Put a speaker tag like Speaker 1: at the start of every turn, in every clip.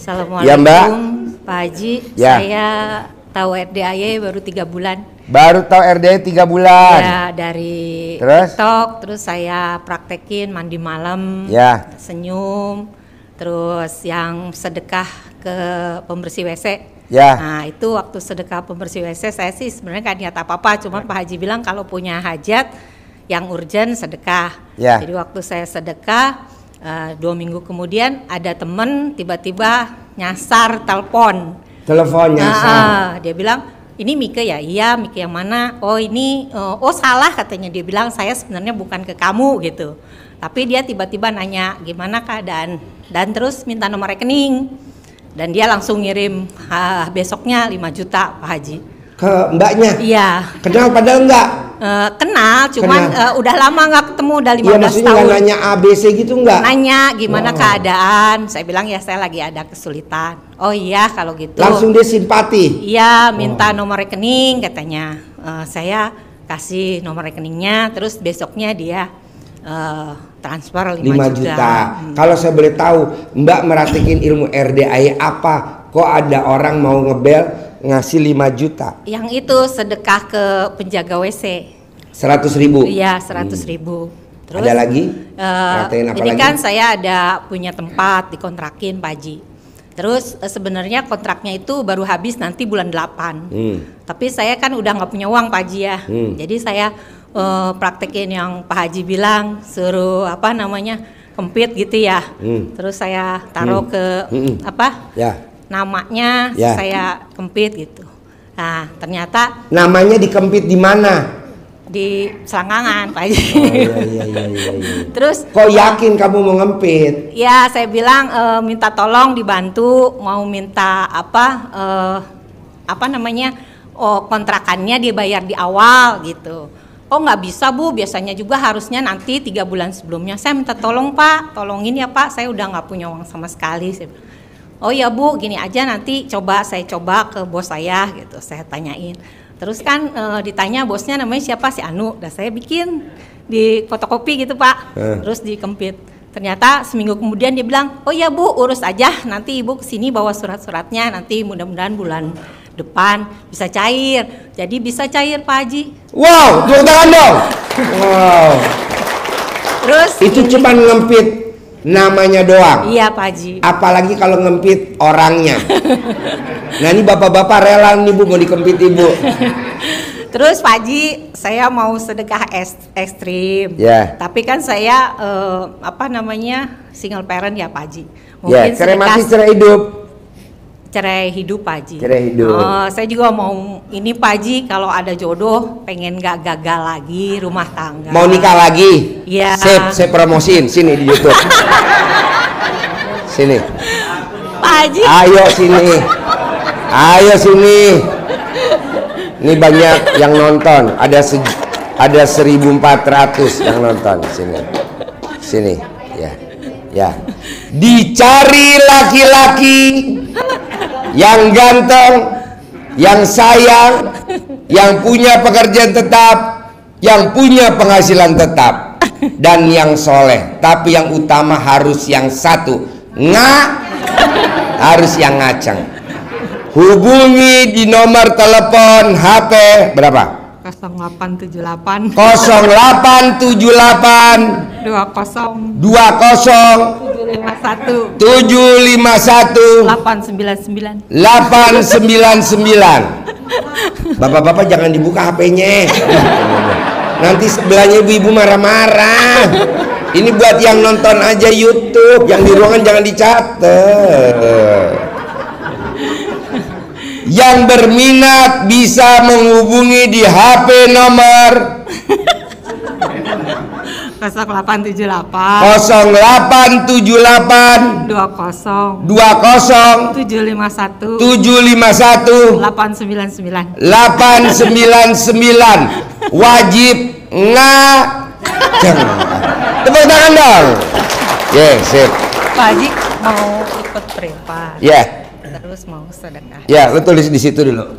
Speaker 1: Assalamualaikum,
Speaker 2: ya Mbak.
Speaker 1: Pak Haji.
Speaker 2: Ya.
Speaker 1: Saya tahu RDAY baru 3 bulan.
Speaker 2: Baru tahu RDAY 3 bulan.
Speaker 1: Ya, dari
Speaker 2: Terus?
Speaker 1: TikTok, terus saya praktekin mandi malam,
Speaker 2: Ya.
Speaker 1: senyum, terus yang sedekah ke pembersih WC.
Speaker 2: Ya.
Speaker 1: Nah, itu waktu sedekah pembersih WC saya sih sebenarnya nggak niat apa-apa, cuma Pak Haji bilang kalau punya hajat yang urgent sedekah.
Speaker 2: Ya.
Speaker 1: Jadi waktu saya sedekah 2 minggu kemudian ada temen tiba-tiba nyasar telepon.
Speaker 2: Telepon nyasar.
Speaker 1: Dia bilang, ini Mike ya? Iya, Mike yang mana? Oh ini, oh salah katanya. Dia bilang saya sebenarnya bukan ke kamu gitu. Tapi dia tiba-tiba nanya gimana keadaan dan terus minta nomor rekening. Dan dia langsung ngirim besoknya 5 juta Pak Haji.
Speaker 2: Ke mbaknya?
Speaker 1: Iya.
Speaker 2: Kenal padahal enggak?
Speaker 1: Kenal, cuman udah lama nggak ketemu, udah 15
Speaker 2: Iya, maksudnya
Speaker 1: tahun.
Speaker 2: nggak nanya ABC gitu enggak?
Speaker 1: Nanya gimana keadaan, saya bilang ya saya lagi ada kesulitan. Oh iya kalau gitu.
Speaker 2: Langsung dia simpati?
Speaker 1: Iya, minta nomor rekening katanya. Saya kasih nomor rekeningnya, terus besoknya dia transfer 5 juta.
Speaker 2: Kalau saya boleh tahu, Mbak meratikin ilmu RDAY apa? Kok ada orang mau ngebel ngasih 5 juta?
Speaker 1: Yang itu sedekah ke penjaga WC.
Speaker 2: 100.000?
Speaker 1: Iya, 100.000. Terus
Speaker 2: ada lagi? Apa
Speaker 1: ini
Speaker 2: lagi?
Speaker 1: kan saya ada punya tempat dikontrakin Pak Haji. Terus sebenarnya kontraknya itu baru habis nanti bulan 8. Tapi saya kan udah nggak punya uang Pak Haji ya. Jadi saya praktekin yang Pak Haji bilang, suruh apa namanya kempit gitu ya. Terus saya taruh ke apa?
Speaker 2: Ya.
Speaker 1: Namanya
Speaker 2: Ya.
Speaker 1: saya kempit gitu. Nah ternyata
Speaker 2: Namanya dikempit di mana?
Speaker 1: di selangkangan Pak Haji.
Speaker 2: Iya.
Speaker 1: Terus
Speaker 2: Kok yakin kamu mau ngempit?
Speaker 1: ya saya bilang minta tolong dibantu, mau minta apa namanya kontrakannya dibayar di awal gitu. Oh nggak bisa Bu, biasanya juga harusnya nanti 3 bulan sebelumnya. Saya minta tolong Pak, tolongin ya Pak, saya udah nggak punya uang sama sekali. Oh ya Bu, gini aja nanti saya coba ke bos saya gitu, saya tanyain. Terus kan ditanya bosnya namanya siapa, si Anu. Dan saya bikin di fotokopi gitu Pak, terus dikempit. Ternyata seminggu kemudian dia bilang, oh ya Bu, urus aja, nanti Ibu kesini bawa surat-suratnya, nanti mudah-mudahan bulan depan bisa cair. Jadi bisa cair Pak Haji.
Speaker 2: Wow, tepuk tangan dong. Wow.
Speaker 1: Terus
Speaker 2: Itu cuma ngempit namanya doang.
Speaker 1: iya Pak Haji.
Speaker 2: Apalagi kalau ngempit orangnya. Nah ini bapak-bapak rela nih Bu mau dikempit Ibu.
Speaker 1: Terus Pak Haji, saya mau sedekah ekstrim.
Speaker 2: Ya.
Speaker 1: Tapi kan saya apa namanya single parent ya Pak Haji.
Speaker 2: Ya, cerai mati cerai hidup.
Speaker 1: Cerai hidup Pak Haji.
Speaker 2: Cerai hidup.
Speaker 1: Saya juga mau ini Pak Haji, kalau ada jodoh pengen gak gagal lagi rumah tangga.
Speaker 2: Mau nikah lagi?
Speaker 1: Iya.
Speaker 2: Saya promosiin sini di YouTube. Sini.
Speaker 1: Pak Haji.
Speaker 2: Ayo sini. Ayo sini. Ini banyak yang nonton. Ada 1.400 yang nonton sini. Sini. Ya. Ya. Dicari laki-laki yang ganteng, yang sayang, yang punya pekerjaan tetap, yang punya penghasilan tetap, dan yang soleh. Tapi yang utama harus yang satu, harus yang ngaceng. Hubungi di nomor telepon HP berapa?
Speaker 1: 0878
Speaker 2: 0878
Speaker 1: 20
Speaker 2: 20
Speaker 1: 751
Speaker 2: 751
Speaker 1: 899.
Speaker 2: 899. Bapak-bapak jangan dibuka HP-nya. Nanti sebelahnya ibu-ibu marah-marah. Ini buat yang nonton aja YouTube, yang di ruangan jangan dicatat. Yang berminat bisa menghubungi di HP nomor
Speaker 1: 0878
Speaker 2: 0878
Speaker 1: 20
Speaker 2: 20
Speaker 1: 751
Speaker 2: 751
Speaker 1: 899.
Speaker 2: 899. Wajib ngaceng. Tepuk tangan dong. Ya, sip.
Speaker 1: Pak Haji mau ikut privat.
Speaker 2: Ya.
Speaker 1: Terus mau sedekah.
Speaker 2: Ya, lu tulis di situ dulu.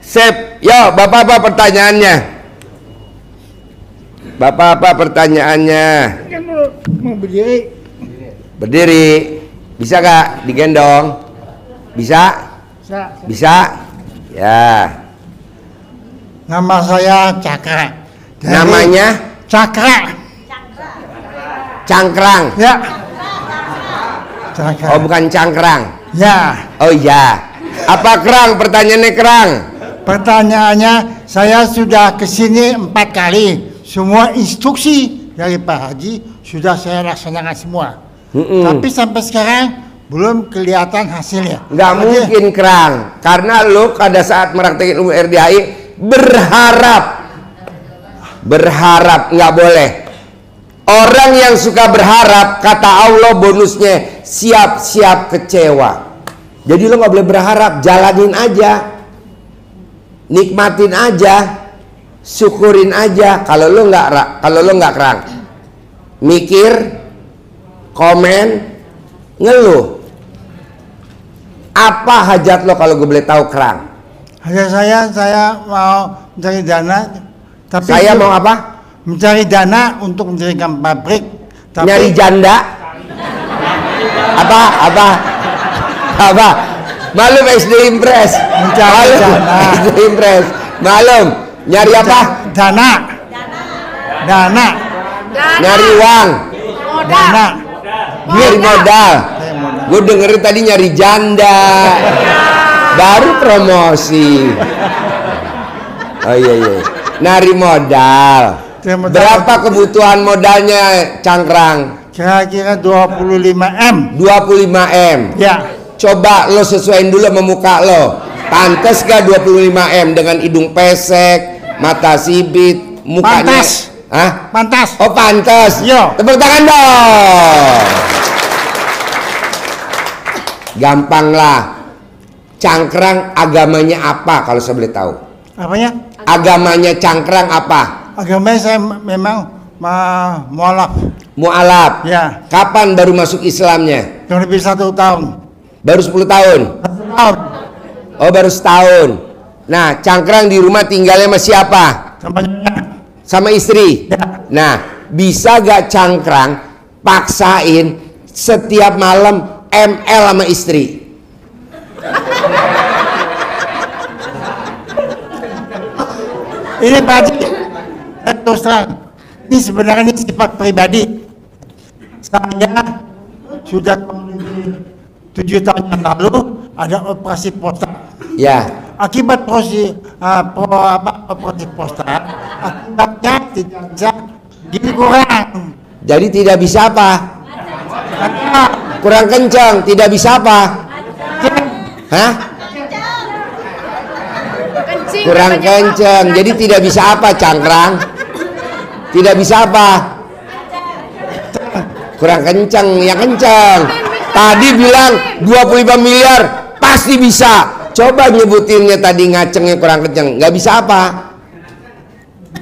Speaker 2: Sip. Yo, Bapak apa pertanyaannya? Bapak apa pertanyaannya?
Speaker 3: Kan mau berdiri.
Speaker 2: Berdiri. Bisa gak digendong? Bisa? Bisa? Ya.
Speaker 3: Nama saya Cakra.
Speaker 2: Namanya?
Speaker 3: Cakra.
Speaker 2: Cangkrang.
Speaker 3: Ya. Cakra.
Speaker 2: Oh, bukan cangkrang.
Speaker 3: Ya.
Speaker 2: Oh iya. Apa kerang? Pertanyaannya kerang.
Speaker 3: Pertanyaannya, saya sudah kesini 4 kali. Semua instruksi dari Pak Haji sudah saya laksanakan semua. Tapi sampai sekarang belum kelihatan hasilnya.
Speaker 2: Nggak mungkin kerang, karena lo pada saat meraktekin ilmu RDHI berharap nggak boleh. Orang yang suka berharap, kata Allah bonusnya siap-siap kecewa. Jadi lo nggak boleh berharap, jalanin aja, nikmatin aja, syukurin aja. Kalau lo nggak kerang, mikir, komen, ngeluh. Apa hajat lo kalau gue boleh tahu kerang?
Speaker 3: Hajat saya mau mencari dana. Tapi
Speaker 2: Saya mau apa?
Speaker 3: mencari dana untuk mendirikan pabrik. Tapi
Speaker 2: Nyari janda? Apa? Malum SD Impress.
Speaker 3: Mencari dana.
Speaker 2: SD Impress. Malum. Nyari apa?
Speaker 3: Dana.
Speaker 2: Nyari uang.
Speaker 3: Dana.
Speaker 2: Nyari modal. Gue dengerin tadi nyari janda. Baru promosi. Oh iya. Nyari modal. Berapa kebutuhan modalnya Cangkrang?
Speaker 3: Kira-kira 25 M.
Speaker 2: 25 M.
Speaker 3: Ya.
Speaker 2: Coba lo sesuaiin dulu sama muka lo. Pantes gak 25 M dengan hidung pesek, mata sipit, mukanya?
Speaker 3: Pantas.
Speaker 2: Hah?
Speaker 3: Pantas.
Speaker 2: Oh pantes.
Speaker 3: Yo.
Speaker 2: Tepuk tangan dong. Gampang lah. Cangkrang agamanya apa kalau saya boleh tahu?
Speaker 3: Apanya?
Speaker 2: Agamanya Cangkrang apa?
Speaker 3: Agamanya saya memang mualaf.
Speaker 2: Mu'alaf.
Speaker 3: Ya.
Speaker 2: Kapan baru masuk Islamnya?
Speaker 3: Yang lebih 1 tahun.
Speaker 2: Baru 10 tahun?
Speaker 3: 1 tahun.
Speaker 2: Oh baru setahun. Nah Cangkrang di rumah tinggalnya sama siapa?
Speaker 3: Sama nyonya.
Speaker 2: Sama istri.
Speaker 3: Ya.
Speaker 2: Nah bisa gak Cangkrang paksain setiap malam ML sama istri?
Speaker 3: Ini Pak Haji, terus terang, ini sebenarnya ini sifat pribadi. Saya sudah 7 tahun yang lalu ada operasi prostat.
Speaker 2: Ya.
Speaker 3: Akibat operasi prostat, akibatnya tidak bisa gini kurang.
Speaker 2: Jadi tidak bisa apa? Kurang kencang. Tidak bisa apa? Hah? Kurang kencang. Jadi tidak bisa apa Cangkrang? Tidak bisa apa? Kurang kencang. Ya kencang. Tadi bilang 25 miliar pasti bisa. Coba nyebutinnya tadi ngacengnya kurang kencang. Nggak bisa apa?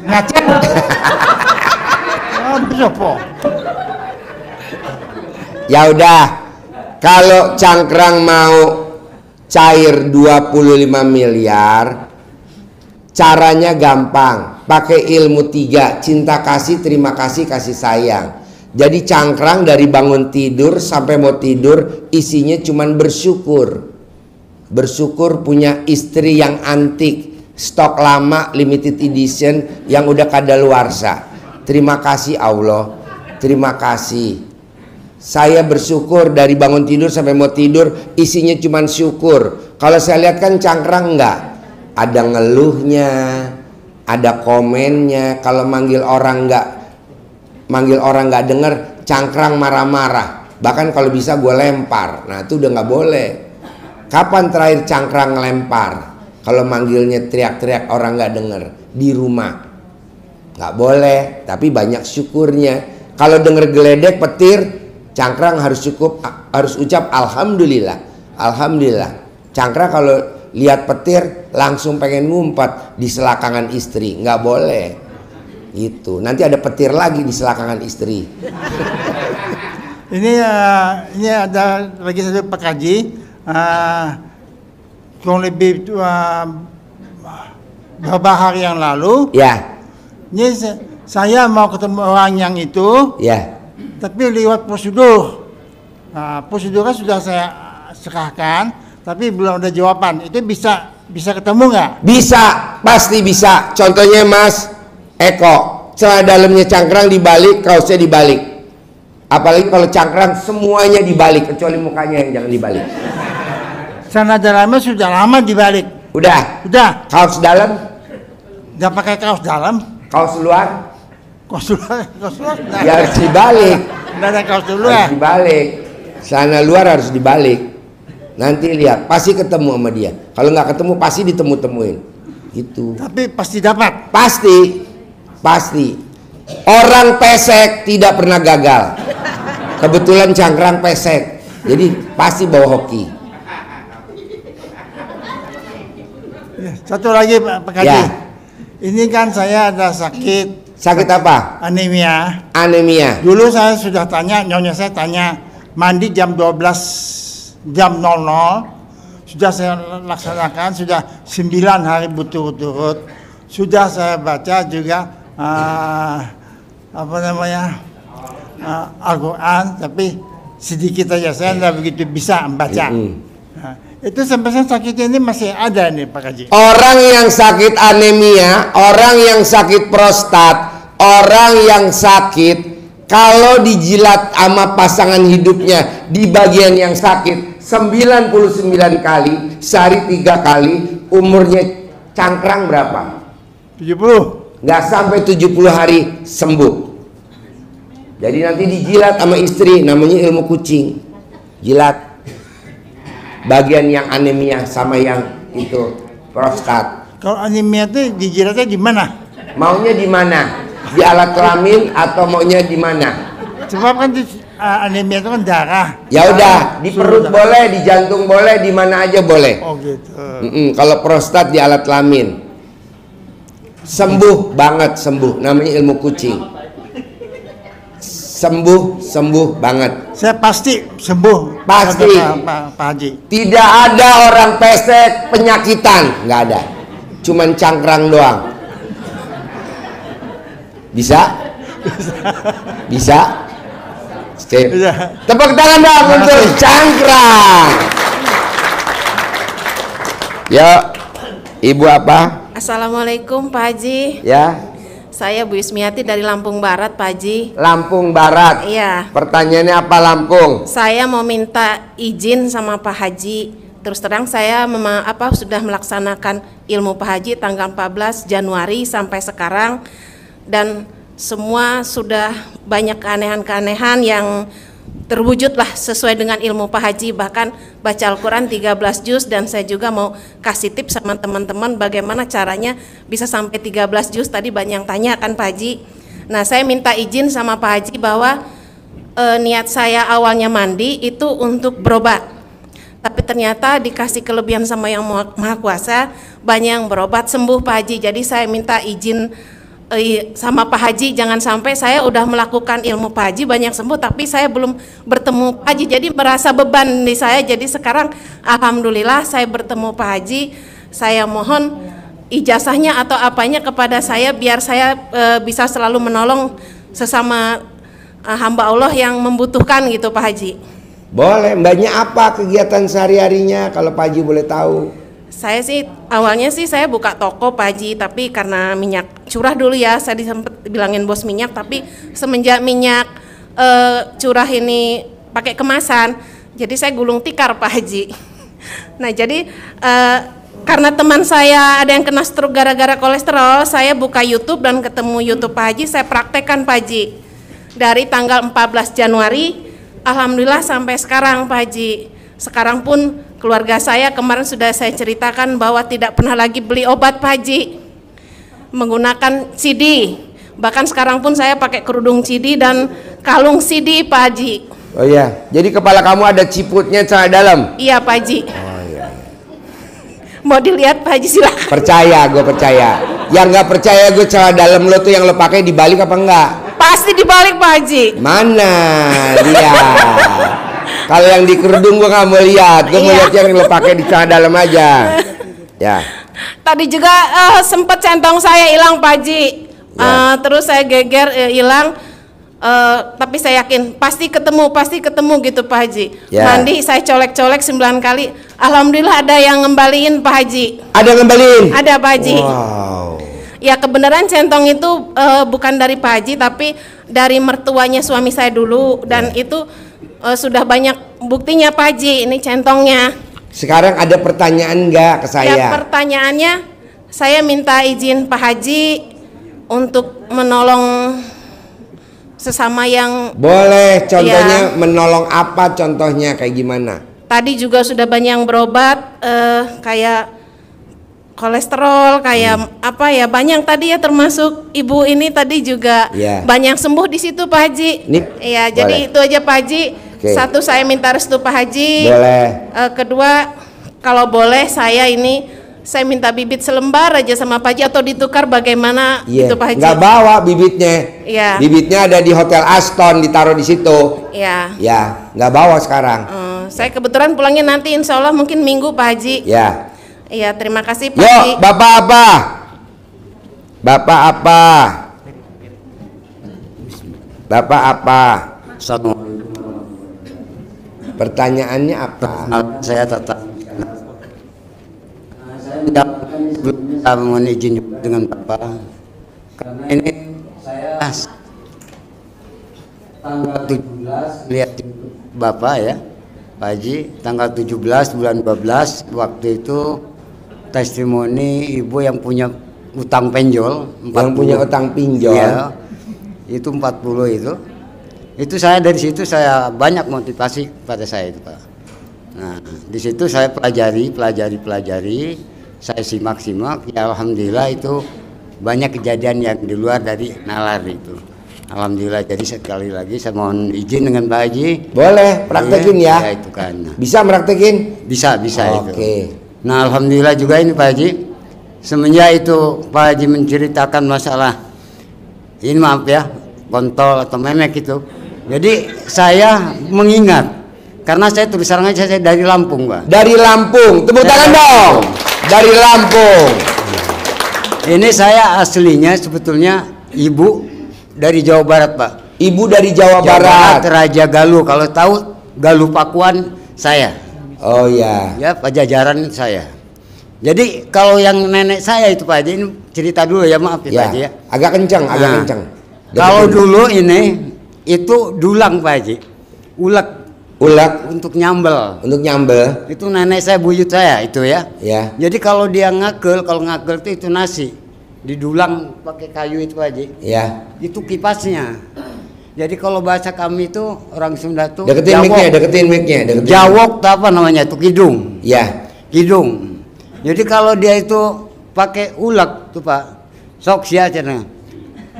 Speaker 3: Ngaceng.
Speaker 2: Ya udah. Kalau Cangkrang mau cair 25 miliar, caranya gampang. Pakai ilmu 3, cinta kasih, terima kasih, kasih sayang. Jadi Cangkrang dari bangun tidur sampai mau tidur isinya cuman bersyukur. Bersyukur punya istri yang antik, stok lama, limited edition yang udah kadaluarsa. Terima kasih Allah. Terima kasih. Saya bersyukur dari bangun tidur sampai mau tidur isinya cuman syukur. Kalau saya lihat kan Cangkrang enggak. Ada ngeluhnya, ada komennya. Kalau manggil orang nggak denger, Cangkrang marah-marah. Bahkan kalau bisa gue lempar. Nah itu udah nggak boleh. Kapan terakhir Cangkrang ngelempar? Kalau manggilnya teriak-teriak orang nggak denger di rumah, nggak boleh. Tapi banyak syukurnya. Kalau denger geledek petir, Cangkrang harus ucap alhamdulillah, alhamdulillah. Cangkrang kalau lihat petir langsung pengen ngumpet di selakangan istri, nggak boleh. Itu nanti ada petir lagi di selakangan istri.
Speaker 3: Ini ada lagi satu Pak Haji, kurang lebih beberapa hari yang lalu.
Speaker 2: Ya.
Speaker 3: Ini saya mau ketemu orang yang itu.
Speaker 2: Ya.
Speaker 3: Tapi lewat prosedur. prosedurnya sudah saya serahkan, tapi belum ada jawaban. Itu bisa ketemu nggak?
Speaker 2: Bisa, pasti bisa. Contohnya Mas Eko, celana dalamnya cangkrang dibalik, kaosnya dibalik. Apalagi kalau cangkrang semuanya dibalik, kecuali mukanya yang jangan dibalik.
Speaker 3: Celana dalamnya sudah lama dibalik.
Speaker 2: Udah. Kaos dalam?
Speaker 3: Udah pakai kaos dalam.
Speaker 2: Kaos luar?
Speaker 3: Kaos luar.
Speaker 2: Ya harus dibalik.
Speaker 3: Nggak ada kaos luar.
Speaker 2: Harus dibalik. Celana luar harus dibalik. Nanti lihat, pasti ketemu sama dia. Kalau nggak ketemu, pasti ditemu-temuin. Gitu.
Speaker 3: Tapi pasti dapat.
Speaker 2: Pasti. Orang pesek tidak pernah gagal. Kebetulan cangkrang pesek, jadi pasti bawa hoki.
Speaker 3: Satu lagi Pak Haji.
Speaker 2: Ya.
Speaker 3: Ini kan saya ada sakit.
Speaker 2: Sakit apa?
Speaker 3: Anemia.
Speaker 2: Dulu
Speaker 3: saya sudah tanya, nyonya saya tanya, mandi jam 12 jam 00 sudah saya laksanakan, sudah 9 hari berturut-turut. Sudah saya baca juga Al-Quran, tapi sedikit aja, saya tidak begitu bisa membaca. Itu sampai sakit ini masih ada nih Pak Haji.
Speaker 2: Orang yang sakit anemia, orang yang sakit prostat, orang yang sakit kalau dijilat sama pasangan hidupnya di bagian yang sakit 99 kali, sehari 3 kali, umurnya cangkrang berapa?
Speaker 3: 70.
Speaker 2: Nggak sampai 70 hari sembuh. Jadi nanti dijilat sama istri, namanya ilmu kucing. Jilat bagian yang anemia sama yang itu prostat.
Speaker 3: Kalau anemia itu dijilatnya di mana?
Speaker 2: Maunya di mana? Di alat kelamin atau maunya di mana?
Speaker 3: Sebab kan anemia itu kan darah.
Speaker 2: Ya udah, di perut boleh, di jantung boleh, di mana aja boleh.
Speaker 3: Oh gitu.
Speaker 2: Kalau prostat di alat kelamin. Sembuh banget, sembuh. Namanya ilmu kucing. Sembuh banget.
Speaker 3: Saya pasti sembuh.
Speaker 2: Pasti.
Speaker 3: Pak Haji.
Speaker 2: Tidak ada orang pesek penyakitan, nggak ada. Cuman cangkrang doang. Bisa? Steve. Tepuk tangan dong untuk cangkrang. Ya, Ibu apa?
Speaker 4: Assalamualaikum Pak Haji.
Speaker 2: Ya.
Speaker 4: Saya Bu Yusmiati dari Lampung Barat Pak Haji.
Speaker 2: Lampung Barat.
Speaker 4: Iya.
Speaker 2: Pertanyaannya apa Lampung?
Speaker 4: Saya mau minta izin sama Pak Haji. Terus terang saya sudah melaksanakan ilmu Pak Haji tanggal 14 Januari sampai sekarang, dan semua sudah banyak keanehan-keanehan yang terwujudlah sesuai dengan ilmu Pak Haji, bahkan baca Al-Quran 13 juz, dan saya juga mau kasih tips sama teman-teman bagaimana caranya bisa sampai 13 juz. Tadi banyak yang tanya kan Pak Haji. Nah, saya minta izin sama Pak Haji bahwa niat saya awalnya mandi itu untuk berobat, tapi ternyata dikasih kelebihan sama Yang Maha Kuasa, banyak yang berobat sembuh Pak Haji. Jadi saya minta izin sama Pak Haji, jangan sampai saya udah melakukan ilmu Pak Haji banyak sembuh tapi saya belum bertemu Pak Haji, jadi merasa beban di saya. Jadi sekarang alhamdulillah saya bertemu Pak Haji. Saya mohon ijazahnya atau apanya kepada saya biar saya bisa selalu menolong sesama hamba Allah yang membutuhkan gitu Pak Haji.
Speaker 2: Boleh. Mbaknya apa kegiatan sehari-harinya kalau Pak Haji boleh tahu?
Speaker 4: Saya sih awalnya saya buka toko Pak Haji, tapi karena minyak curah dulu ya, saya sempat bilangin bos minyak, tapi semenjak minyak curah ini pakai kemasan, jadi saya gulung tikar Pak Haji. Nah jadi karena teman saya ada yang kena stroke gara-gara kolesterol, saya buka YouTube dan ketemu YouTube Pak Haji, saya praktekkan Pak Haji dari tanggal 14 Januari, alhamdulillah sampai sekarang Pak Haji. Sekarang pun keluarga saya kemarin sudah saya ceritakan bahwa tidak pernah lagi beli obat Pak Haji, menggunakan CD. Bahkan sekarang pun saya pakai kerudung CD dan kalung CD Pak Haji.
Speaker 2: Oh iya, jadi kepala kamu ada ciputnya celana dalam?
Speaker 4: Iya Pak Haji.
Speaker 2: Oh iya.
Speaker 4: Mau dilihat Pak Haji silakan.
Speaker 2: Percaya, gue percaya. Yang nggak percaya gue celana dalam lo tuh yang lo pakai dibalik apa enggak?
Speaker 4: Pasti dibalik Pak Haji.
Speaker 2: Mana? Lihat. Kalau yang di kerudung gue nggak mau lihat, gue mau lihat yang lo pakai di celana dalam aja. Ya.
Speaker 4: Tadi juga sempat centong saya hilang Pak Haji. Terus saya geger hilang. Tapi saya yakin pasti ketemu gitu Pak Haji.
Speaker 2: Ya.
Speaker 4: Mandi saya colek-colek 9 kali. Alhamdulillah ada yang ngembaliin Pak Haji.
Speaker 2: Ada ngembaliin?
Speaker 4: Ada Pak Haji.
Speaker 2: Wow.
Speaker 4: Ya kebenaran centong itu bukan dari Pak Haji tapi dari mertuanya suami saya dulu dan itu sudah banyak buktinya Pak Haji. Ini centongnya.
Speaker 2: Sekarang ada pertanyaan nggak ke saya?
Speaker 4: Ya pertanyaannya, saya minta izin Pak Haji untuk menolong sesama yang
Speaker 2: boleh. Contohnya menolong apa? Contohnya kayak gimana?
Speaker 4: tadi juga sudah banyak yang berobat kayak kolesterol, kayak apa ya, banyak tadi ya, termasuk ibu ini tadi juga banyak sembuh di situ Pak Haji. Iya, jadi itu aja Pak Haji. Satu, saya minta restu Pak Haji.
Speaker 2: Boleh.
Speaker 4: Kedua, kalau boleh saya minta bibit selembar aja sama Pak Haji atau ditukar bagaimana itu Pak Haji?
Speaker 2: Nggak bawa bibitnya. Bibitnya ada di Hotel Aston, ditaruh di situ. Ya, nggak bawa sekarang.
Speaker 4: Saya kebetulan pulangnya nanti insya Allah mungkin Minggu Pak Haji. Iya, terima kasih Pak Haji.
Speaker 2: Bapak apa? Bapak apa? Bapak apa? Pertanyaannya apa?
Speaker 5: Saya tetap saya mohon izin dengan Bapak karena ini saya tanggal 17 lihat Bapak ya Pak Haji, tanggal 17 bulan 12 waktu itu testimoni ibu yang punya utang pinjol 40,
Speaker 2: yang punya utang pinjol
Speaker 5: ya, itu 40 itu saya dari situ saya banyak motivasi pada saya itu Pak. Nah di situ saya pelajari, saya simak ya, alhamdulillah itu banyak kejadian yang di luar dari nalar itu. Alhamdulillah, jadi sekali lagi saya mohon izin dengan Pak Haji.
Speaker 2: Boleh praktekin ya?
Speaker 5: Ya itu kan.
Speaker 2: Bisa praktekin?
Speaker 5: Bisa itu.
Speaker 2: Oke.
Speaker 5: Nah alhamdulillah juga ini Pak Haji, semenjak itu Pak Haji menceritakan masalah ini, maaf ya, kontol atau memek itu. Jadi saya mengingat karena saya terus terang aja saya dari Lampung Pak.
Speaker 2: Dari Lampung, tepuk tangan dong. Dari Lampung.
Speaker 5: Ini saya aslinya sebetulnya ibu dari Jawa Barat Pak.
Speaker 2: Ibu dari Jawa Barat.
Speaker 5: Raja Galuh, kalau tahu Galuh Pakuan saya.
Speaker 2: Oh ya.
Speaker 5: Ya Pajajaran saya. Jadi kalau yang nenek saya itu Pak Haji, ini cerita dulu ya, maaf ya Pak Haji ya.
Speaker 2: Agak kencang, agak kencang.
Speaker 5: Kalau dulu ini itu dulang Pak Haji, ulek untuk nyambel.
Speaker 2: Untuk nyambel.
Speaker 5: Itu nenek saya, buyut saya itu ya. Jadi kalau dia kalau ngagel itu nasi didulang pakai kayu itu Pak Haji. Itu kipasnya. Jadi kalau bahasa kami itu orang Sunda tuh
Speaker 2: deketin mic-nya.
Speaker 5: Jawok apa namanya itu, kidung. Kidung. Jadi kalau dia itu pakai ulek tuh Pak, sok sia cenah.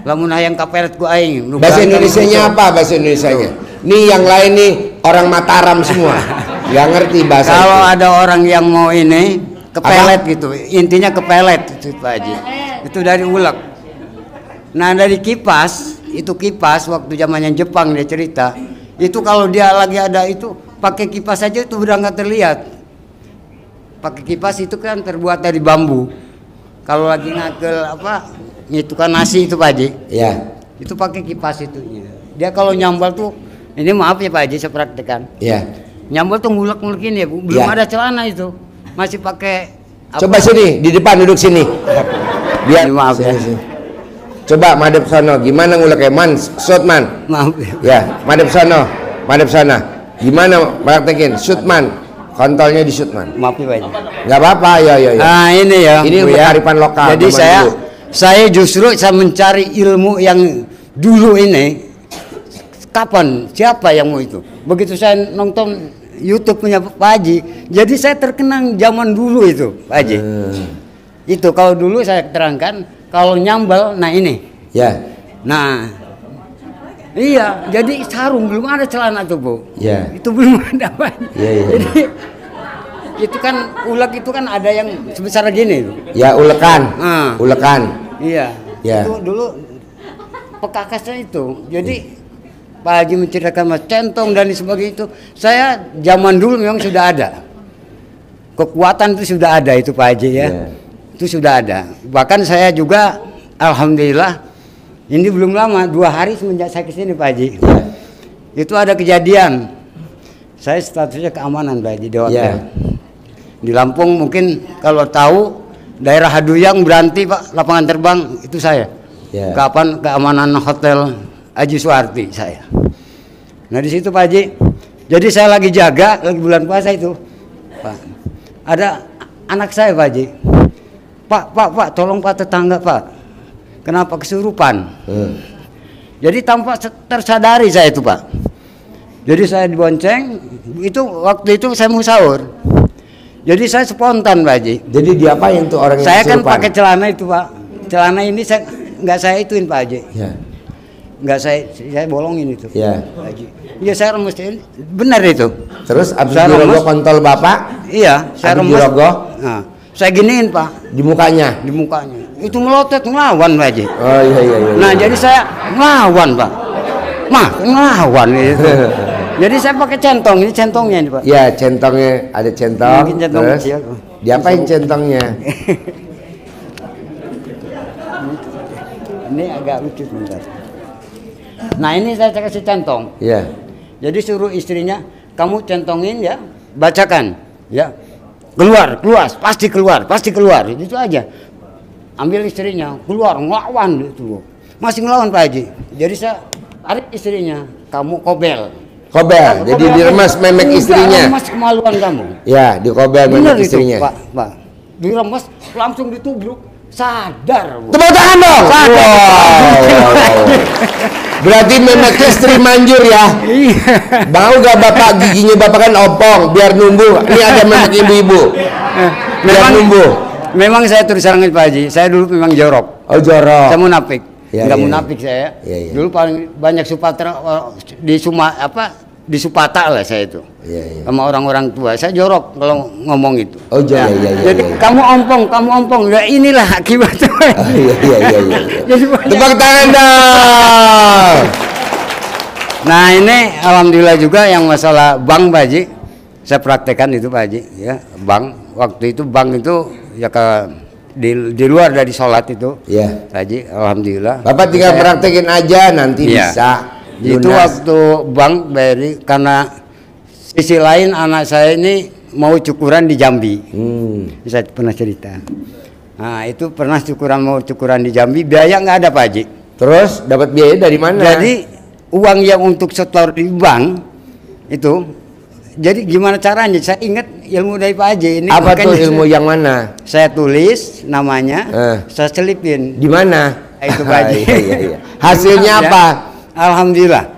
Speaker 5: Lamun hayang kapelet ku aing.
Speaker 2: Bahasa Indonesianya apa bahasa Indonesianya? Nih yang lain nih orang Mataram semua. Gak ngerti bahasa.
Speaker 5: Kalau ada orang yang mau ini kepelet gitu, intinya kepelet itu Pak Haji. Itu dari ulek. Nah dari kipas, itu kipas waktu zamannya Jepang dia cerita. Itu kalau dia lagi ada itu pakai kipas saja itu udah nggak terlihat. Pakai kipas itu kan terbuat dari bambu. Kalau lagi ngagel itu kan nasi itu Pak Haji. Itu pakai kipas itu. Dia kalau nyambal tuh, ini maaf ya Pak Haji, saya praktekkan. Nyambal tuh ngulek-ngulekin ya, belum ada celana itu. Masih pakai
Speaker 2: Coba sini, di depan duduk sini. Biar
Speaker 5: maaf ya.
Speaker 2: Coba madep sono, gimana nguleknya? Shootman.
Speaker 5: Maaf
Speaker 2: ya. Madep sono, madep sana. Gimana praktekin? Shootman. Kontolnya di shootman.
Speaker 5: Maaf ya Pak Haji.
Speaker 2: Nggak apa-apa, ya.
Speaker 5: Nah ini ya.
Speaker 2: Ini kearifan lokal.
Speaker 5: Jadi saya justru mencari ilmu yang dulu ini. Kapan? Siapa yang mau itu? Begitu saya nonton YouTube punya Pak Haji, jadi saya terkenang zaman dulu itu Pak Haji. Itu kalau dulu saya terangkan, kalau nyambal, nah ini. Nah, iya, jadi sarung belum ada celana tuh Bu. Itu belum ada Pak. Jadi itu kan ulek itu kan ada yang sebesar gini tuh.
Speaker 2: Ulekan. Ulekan.
Speaker 5: Iya. Itu dulu pekakasnya itu. Jadi Pak Haji menceritakan mas centong dan sebagainya itu, saya zaman dulu memang sudah ada kekuatan itu, sudah ada itu Pak Haji ya. Itu sudah ada. Bahkan saya juga alhamdulillah Ini belum lama, 2 hari semenjak saya kesini Pak Haji.
Speaker 2: Ya.
Speaker 5: Itu ada kejadian. Saya statusnya keamanan Pak Haji di hotel.
Speaker 2: Ya.
Speaker 5: Di Lampung mungkin kalau tahu daerah Haduyang Beranti Pak, lapangan terbang itu saya.
Speaker 2: Ya.
Speaker 5: Kapan keamanan hotel Haji Suharti saya. Nah di situ Pak Haji. Jadi saya lagi jaga, lagi bulan puasa itu. Pak, ada anak saya Pak Haji. Pak, tolong Pak tetangga Pak. Kenapa kesurupan? Jadi tanpa tersadari saya itu Pak. Jadi saya dibonceng, itu waktu itu saya mau sahur. Jadi saya spontan Pak Haji.
Speaker 2: Jadi diapain tuh orang yang
Speaker 5: Saya kan
Speaker 2: kesurupan?
Speaker 5: pakai celana itu Pak. Celana ini saya nggak saya ituin Pak Haji.
Speaker 2: Ya.
Speaker 5: Nggak saya bolongin itu.
Speaker 2: Ya.
Speaker 5: Pak Haji. Ya saya remesin, benar itu.
Speaker 2: Terus abis
Speaker 5: Saya
Speaker 2: dirogoh
Speaker 5: remes.
Speaker 2: kontol bapak
Speaker 5: Iya, saya
Speaker 2: Habis
Speaker 5: remes.
Speaker 2: dirogoh?
Speaker 5: Nah, saya giniin Pak
Speaker 2: di mukanya.
Speaker 5: di mukanya. Itu melotot ngelawan Pak Haji.
Speaker 2: Oh iya iya. iya.
Speaker 5: Nah jadi saya ngelawan Pak. Ngelawan itu. Jadi saya pakai centong, ini centongnya ini Pak.
Speaker 2: Ya centongnya ada centong.
Speaker 5: Mungkin centong
Speaker 2: Terus
Speaker 5: kecil.
Speaker 2: diapain centongnya?
Speaker 5: Ini agak lucu sebentar. Nah ini saya kasih centong.
Speaker 2: Ya.
Speaker 5: Jadi suruh istrinya, kamu centongin ya, bacakan, ya, keluar, pasti keluar, itu aja. Ambil istrinya, keluar, ngelawan itu, masih ngelawan Pak Haji. Jadi saya tarik istrinya, kamu kobel.
Speaker 2: Kobel. Jadi diremes memek istrinya.
Speaker 5: Mas kemaluan kamu.
Speaker 2: Ya, dikobel
Speaker 5: Benar
Speaker 2: memek
Speaker 5: itu,
Speaker 2: istrinya.
Speaker 5: Pak. Diremes, langsung ditubruk, sadar. Bu.
Speaker 2: Tepuk tangan dong. Wow. Berarti memek istri manjur ya. Mau gak bapak giginya bapak kan opong biar numbuh. Ini ada memek ibu-ibu. Biar numbuh.
Speaker 5: Memang saya terus terang Pak Haji, saya dulu memang jorok.
Speaker 2: Oh jorok.
Speaker 5: Saya munafik.
Speaker 2: Ya,
Speaker 5: Enggak
Speaker 2: ya,
Speaker 5: munafik saya.
Speaker 2: Ya, ya.
Speaker 5: Dulu paling banyak Sumatera di Supata lah saya itu.
Speaker 2: Ya, ya.
Speaker 5: Sama orang-orang tua. Saya jorok kalau ngomong itu.
Speaker 2: Oh jorok. Ya, ya,
Speaker 5: Jadi
Speaker 2: ya, ya.
Speaker 5: kamu ompong. Ya inilah akibatnya.
Speaker 2: Oh, iya iya iya. iya.
Speaker 5: Jadi banyak.
Speaker 2: Tepuk tangan dong.
Speaker 5: Nah ini alhamdulillah juga yang masalah bank Pak Haji. Saya praktekkan itu Pak Haji. Ya, bank. Waktu itu bank itu ya di luar dari sholat itu.
Speaker 2: Ya.
Speaker 5: Pak Haji, alhamdulillah.
Speaker 2: Bapak tinggal praktekin aja nanti
Speaker 5: Iya.
Speaker 2: bisa.
Speaker 5: Itu
Speaker 2: lunas.
Speaker 5: waktu bank bayari karena sisi lain anak saya ini mau cukuran di Jambi. Saya pernah cerita. Nah itu pernah mau cukuran di Jambi, biaya nggak ada Pak Haji.
Speaker 2: Terus dapat biaya dari mana?
Speaker 5: Jadi uang yang untuk setor di bank itu, jadi gimana caranya? Saya ingat ilmu dari Pak Haji ini.
Speaker 2: apa tuh
Speaker 5: makanya
Speaker 2: ilmu yang mana?
Speaker 5: Saya tulis namanya, saya selipin.
Speaker 2: Di mana?
Speaker 5: Itu Pak Haji.
Speaker 2: Iya, iya, iya. Hasilnya
Speaker 5: Ya.
Speaker 2: apa?
Speaker 5: Alhamdulillah.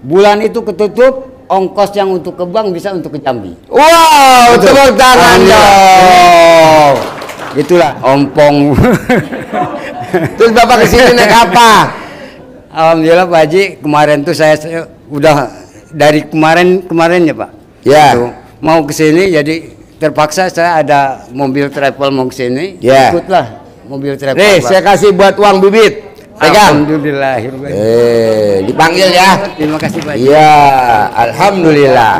Speaker 5: Bulan itu ketutup, ongkos yang untuk ke bank bisa untuk ke Jambi.
Speaker 2: Wow,
Speaker 5: Betul.
Speaker 2: tepuk tangan dong.
Speaker 5: Itulah ompong.
Speaker 2: Terus bapak kesini naik apa?
Speaker 5: Alhamdulillah Pak Haji, kemarin tuh saya udah dari kemarinnya Pak.
Speaker 2: Ya.
Speaker 5: Tuh, mau kesini jadi terpaksa saya ada mobil travel mau kesini.
Speaker 2: Ya.
Speaker 5: Ikutlah mobil travel.
Speaker 2: Nih,
Speaker 5: Pak.
Speaker 2: saya kasih buat uang bibit. Pegang.
Speaker 5: Alhamdulillah.
Speaker 2: Dipanggil ya.
Speaker 5: Terima kasih Pak Haji.
Speaker 2: Iya, alhamdulillah.